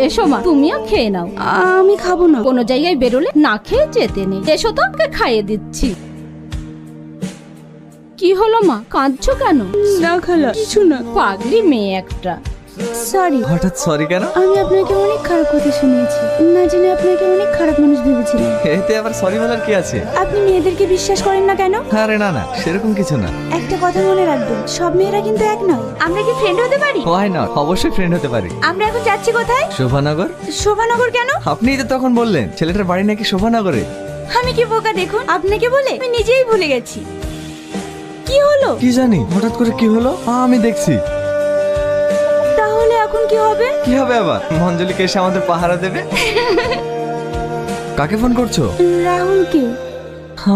এসো মা, তুমিও খেয়ে নাও। আমি খাবো না। কোনো জায়গায় বেরোলে না খেয়ে যেতে নেই। এসো তো, ওকে খাইয়ে দিচ্ছি। কি হলো মা, কাঁদছো কেন? না খালা, কিছু না। পাগলি মেয়ে একটা। সরি। হঠাৎ সরি কেন? আমি আপনাকে অনেক খারাপ কথা শুনিয়েছি, না জেনে আপনাকে অনেক খারাপ মানুষ ভেবেছিলাম। এতে আবার সরি বলার কি আছে? আপনি মেয়েদেরকে বিশ্বাস করেন না কেন? আরে না না, সেরকম কিছু না। একটা কথা মনে রাখবেন, সব মেয়েরা কিন্তু এক নয়। আমরা কি ফ্রেন্ড হতে পারি? হোয়াই নট, অবশ্যই ফ্রেন্ড হতে পারি। আমরা এখন যাচ্ছি কোথায়? শোভানগর। শোভানগর কেন? আপনিই তো তখন বললেন ছেলেটার বাড়ি নাকি শোভানগরে। আমি কি বোকা দেখুন, আপনাকে বলে আমি নিজেই ভুলে গেছি। কি হলো? কি জানি হঠাৎ করে কি হলো, আমি দেখছি। তাহলে এখন কি হবে? কি হবে আবার? মঞ্জলিকে এসে আমাদের পাহারা দেবে। কাকে ফোন করছো? রাহুলকে।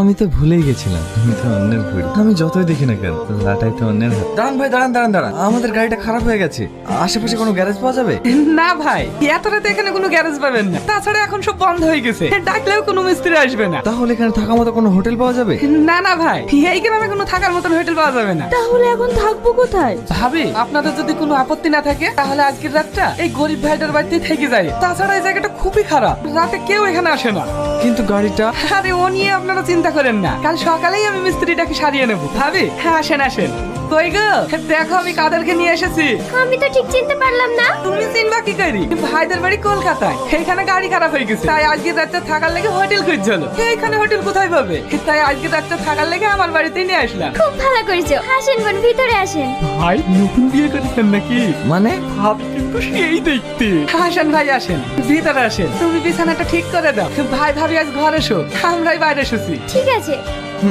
আমি তো ভুলেই গেছিলাম, আমি তো অন্যের ভুল। আমি যতই দেখি না কেন, লাটাই তো অন্যের হাত। দাঁড়ান ভাই, দাঁড়ান দাঁড়ান দাঁড়ান, আমাদের গাড়িটা খারাপ হয়ে গেছে। আশেপাশে কোনো গ্যারেজ পাওয়া যাবে? না ভাই, এত রাতে এখানে কোনো গ্যারেজ পাবেন না। তাছাড়া এখন সব বন্ধ হয়ে গেছে, ডাকলেও কোনো মিস্ত্রি আসবে না। তাহলে এখানে থাকার মতো কোনো হোটেল পাওয়া যাবে? না না ভাই, এই গ্রামে কোনো থাকার মতন হোটেল পাওয়া যাবে না। তাহলে এখন থাকবো কোথায়? ভাবি, আপনাদের যদি কোনো আপত্তি না থাকে তাহলে আজকের রাতটা এই গরিব ভাইটার বাড়িতেই থেকে যায়। তাছাড়া এই জায়গাটা খুবই খারাপ, রাতে কেউ এখানে আসে না। কিন্তু গাড়িটা? আরে ও নিয়ে আপনারা চিন্তা করেন না, কাল সকালেই আমি মিস্ত্রিটাকে সারিয়ে নেবো। ভাবি, হ্যাঁ আসেন আসেন। কই গো, দেখো আমি কাদেরকে নিয়ে এসেছি। আমি তো ঠিক চিনতে পারলাম না। তুমি চিনবা কি করি? ভাইদের বাড়ি কলকাতায়, এখানে গাড়ি খারাপ হয়ে গেছে, তাই আজকে রাতটা থাকার লেগে হোটেল খুঁজছিল। এইখানে হোটেল কোথায় পাবে, তাই আজকে রাতটা থাকার লেগে আমার বাড়িতেই নিয়ে আসলাম। খুব ভালো করেছো, আসেন বোন, ভিতরে আসেন। ভাই নতুন বিয়ে করেছেন নাকি? মানে? ভাবি কিন্তু সেই দেখতে। আসেন ভাই আসেন, ভিতরে আসেন। তুমি বিছানাটা ঠিক করে দাও। ভাই ভাবি আজ ঘরে শো, আমরাই বাইরে শুছি। ঠিক আছে।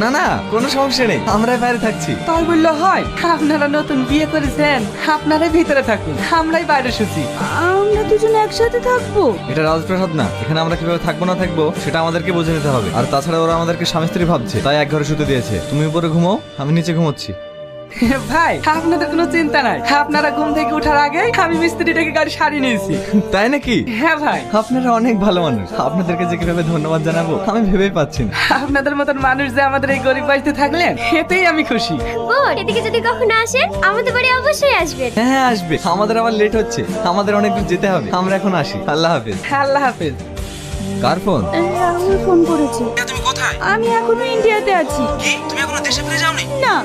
না না, কোনো সমস্যা নেই, আমরাই বাইরে থাকছি। তাই বললো হয়? আপনারা নতুন বিয়ে করেছেন, আপনারাই ভিতরে থাকুন, আমরাই বাইরে শুছি। আমরা দুজনে একসাথে থাকবো? এটা রাজপ্রাসাদ না, এখানে আমরা কিভাবে থাকবো না থাকবো সেটা আমাদেরকে বুঝে নিতে হবে। আর তাছাড়া ওরা আমাদেরকে স্বামী স্ত্রী ভাবছে, তাই এক ঘরে শুতে দিয়েছে। তুমি উপরে ঘুমাও, আমি নিচে ঘুমোচ্ছি। ভাই আপনাদের কোনো চিন্তা নাই, আপনারা ঘুম থেকে ওঠার আগে আমি মিস্ত্রিটাকে গাড়ি সারিয়ে নিয়েছি। তাই নাকি? হ্যাঁ ভাই। আপনারা অনেক ভালো মানুষ, আপনাদেরকে যে কিভাবে ধন্যবাদ জানাবো আমি ভেবেই পাচ্ছি না। আপনাদের মতন মানুষ যে আমাদের এই গরিব বাড়িতে থাকলেন, এতেই আমি খুশি। বোন, এদিকে যদি কখনো আসেন আমাদের বাড়ি অবশ্যই আসবেন। হ্যাঁ হ্যাঁ আসবে, আমাদের আবার লেট হচ্ছে, আমাদের অনেক দূর যেতে হবে। আমরা এখন আসি, আল্লাহ হাফেজ। আল্লাহ হাফেজ। কার ফোন? রাহুল ফোন করেছে। তুমি কোথায়? আমি এখনো ইন্ডিয়াতে আছি। কি, তুমি এখনো দেশে ফিরে যাওনি? না।